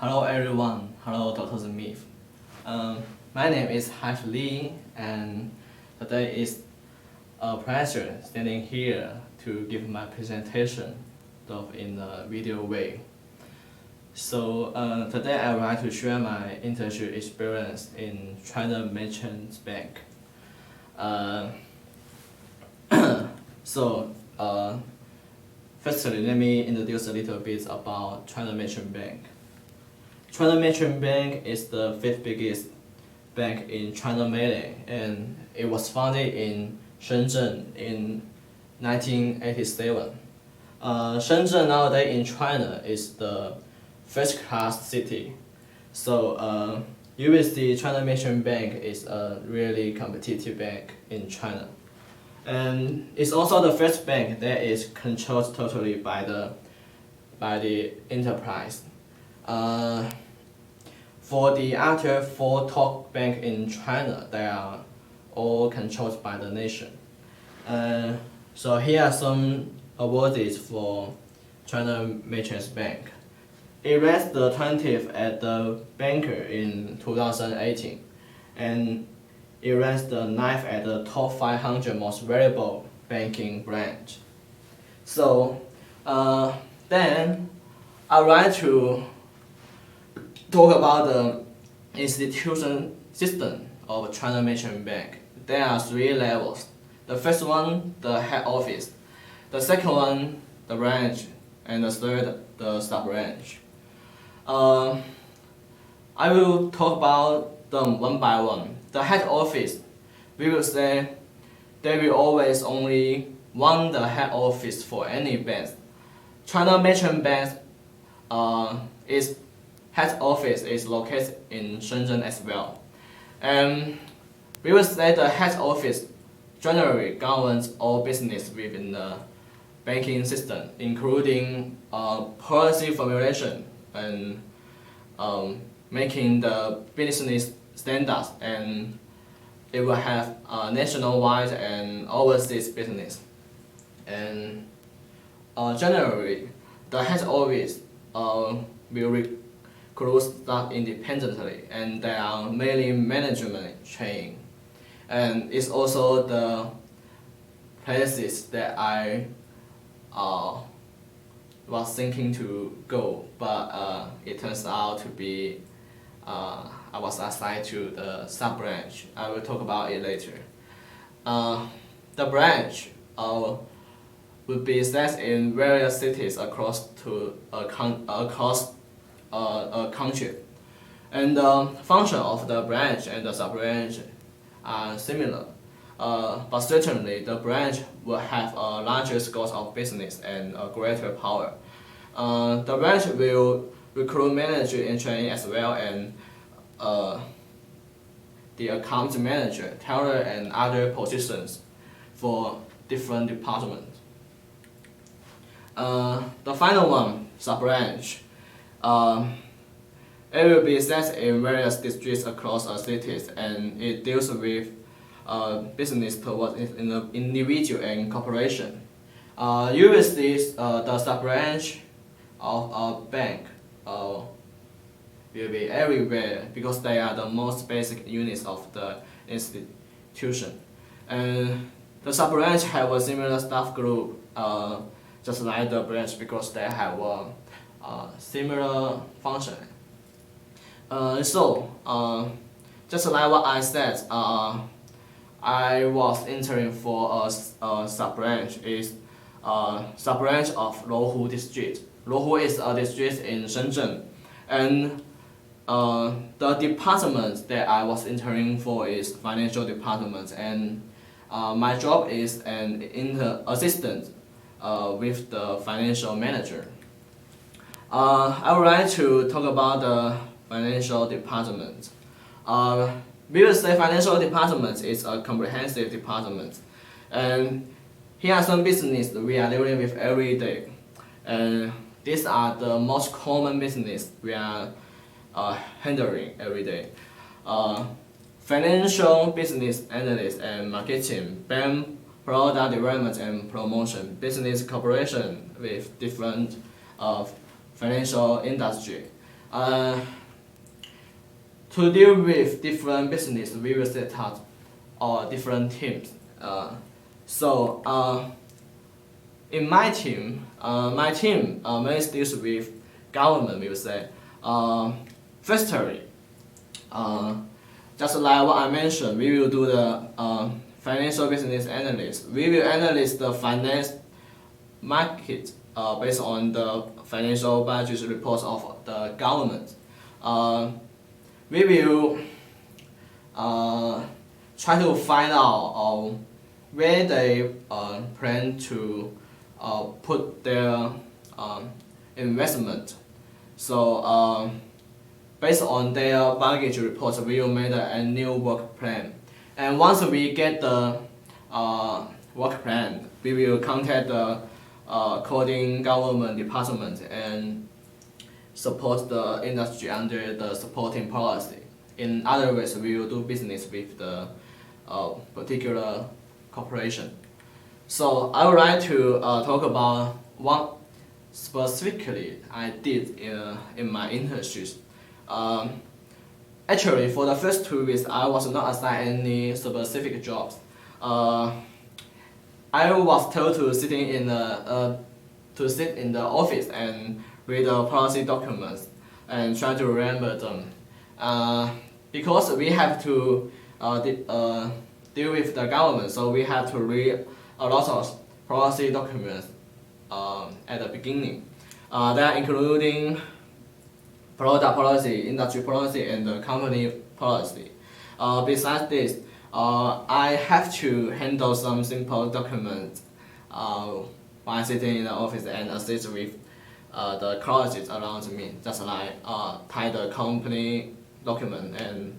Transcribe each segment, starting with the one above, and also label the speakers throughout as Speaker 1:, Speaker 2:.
Speaker 1: Hello everyone, hello Dr. Smith. My name is Haf Lee, and today is a pleasure standing here to give my presentation in a video way. So today I would like to share my internship experience in China Merchants Bank. Firstly, let me introduce a little bit about China Merchants Bank. China Merchants Bank is the fifth biggest bank in China mainland, and it was founded in Shenzhen in 1987. Shenzhen nowadays in China is the first-class city, so you will see China Merchants Bank is a really competitive bank in China, and it's also the first bank that is controlled totally by the enterprise. For the other four top banks in China, they are all controlled by the nation. So here are some awards for China Merchants Bank. It ranked the 20th at the Banker in 2018, and it ranks the 9th at the top 500 most valuable banking branch. So then I'd like to talk about the institution system of China Merchants Bank. There are three levels. The first one, the head office. The second one, the branch, and the third, the sub-branch. I will talk about them one by one. The head office, we will say there will always only one the head office for any bank. China Merchants Bank its head office is located in Shenzhen as well. And we will say the head office generally governs all business within the banking system, including policy formulation and making the business standards, and it will have nationwide and overseas business. And generally, the head office will recruit staff independently, and they are mainly management training. And it's also the places that I was thinking to go, but it turns out to be I was assigned to the sub-branch. I will talk about it later. The branch would be set in various cities across a country, and the function of the branch and the sub-branch are similar. But certainly the branch will have a larger scope of business and a greater power. The branch will recruit manager in training as well, and the account manager, teller, and other positions for different departments. The final one, sub-branch, it will be set in various districts across cities, and it deals with business towards individual and corporation. You will see the sub-branch of a bank will be everywhere because they are the most basic units of the institution. And the sub-branch have a similar staff group just like the branch because they have a similar function. Just like what I said, I was entering for a sub-branch. Is sub-branch of Luohu district. Luohu is a district in Shenzhen, and the department that I was entering for is financial department, and my job is an assistant with the financial manager. I would like to talk about the financial department. We will say financial department is a comprehensive department, and here are some business we are dealing with every day, and these are the most common business we are handling every day. Financial business analyst and marketing, bank product development and promotion, business cooperation with different financial industry, To deal with different business, we will set up different teams. In my team mainly deals with government, we will say. Firstly, just like what I mentioned, we will do the financial business analyst. We will analyze the finance market based on the financial budget reports of the government. We will try to find out where they plan to put their investment. So based on their budget reports, we will make a new work plan. And once we get the work plan, we will contact the coding government department and support the industry under the supporting policy. In other words, we will do business with the particular corporation. So I would like to talk about what specifically I did in my internships. Actually, for the first 2 weeks, I was not assigned any specific jobs. I was told to sit in the office and read the policy documents and try to remember them. Because we have to deal with the government, so we have to read a lot of policy documents at the beginning. That including product policy, industry policy, and the company policy. Besides this, I have to handle some simple documents while sitting in the office and assist with the colleagues around me, just like type the company document and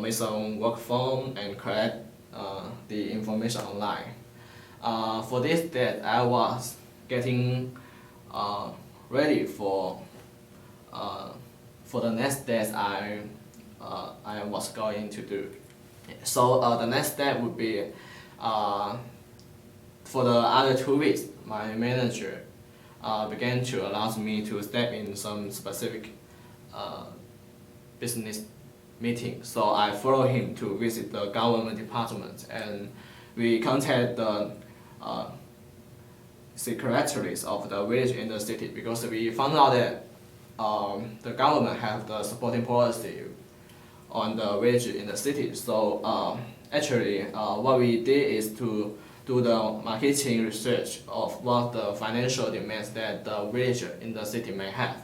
Speaker 1: make some work form and collect the information online. For this that I was getting ready for the next steps I was going to do. So the next step would be for the other 2 weeks, my manager began to allow me to step in some specific business meeting. So I follow him to visit the government department, and we contact the secretaries of the village in the city, because we found out that the government have the supporting policy on the village in the city. So actually what we did is to do the marketing research of what the financial demands that the village in the city may have.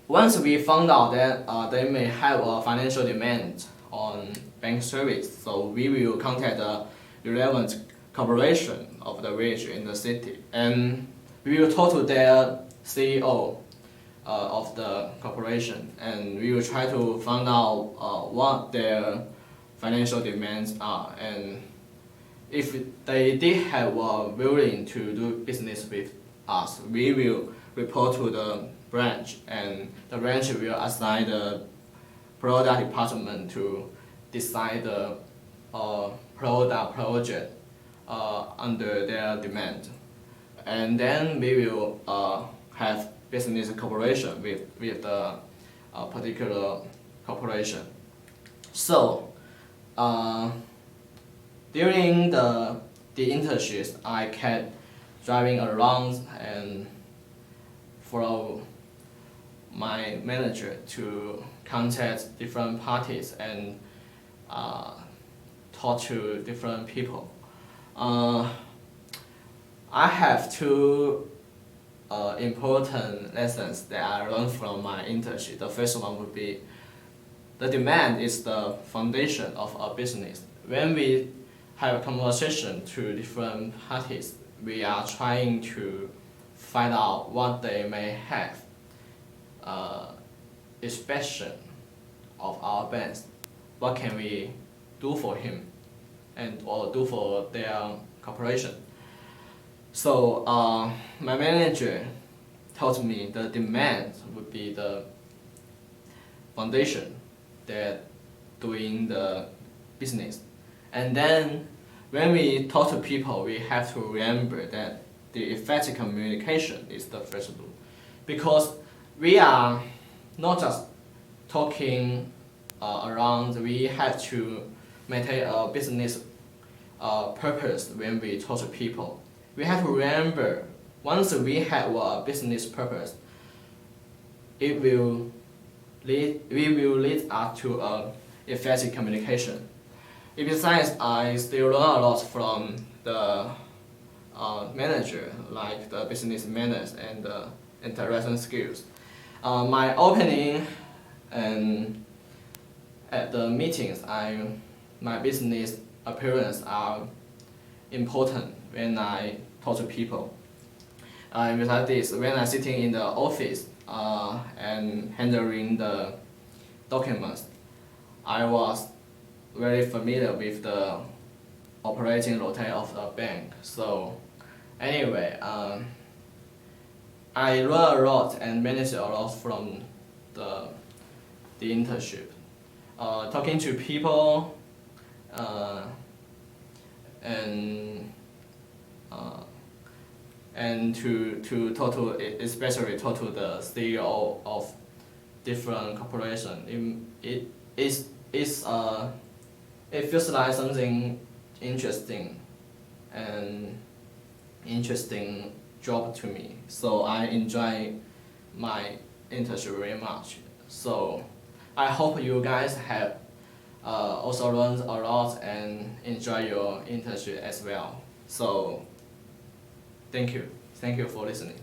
Speaker 1: Once we found out that they may have a financial demand on bank service, so we will contact the relevant corporation of the village in the city, and we will talk to their CEO of the corporation, and we will try to find out what their financial demands are, and if they did have willing to do business with us, we will report to the branch, and the branch will assign the product department to decide the product project under their demand, and then we will have business cooperation with the particular corporation. So during the internships, I kept driving around and follow my manager to contact different parties and talk to different people. I have 2 important lessons that I learned from my internship. The first one would be the demand is the foundation of a business. When we have a conversation to different parties, we are trying to find out what they may have inspection of our banks. What can we do for him and or do for their corporation? So my manager told me the demand would be the foundation that doing the business. And then when we talk to people, we have to remember that the effective communication is the first rule. Because we are not just talking around. We have to maintain a business purpose when we talk to people. We have to remember, once we have a business purpose, we will lead us to effective communication. Besides, I still learn a lot from the manager, like the business manners and the interaction skills. My opening and at the meetings, my business appearance are important when I talk to people. Besides this, when I'm sitting in the office and handling the documents, I was very familiar with the operating routine of the bank. So anyway, I learned a lot and managed a lot from the internship. Talking to people and to talk to, especially talk to the CEO of different corporation. It feels like something interesting and interesting job to me. So I enjoy my internship very much. So I hope you guys have also learned a lot and enjoy your internship as well. So thank you for listening.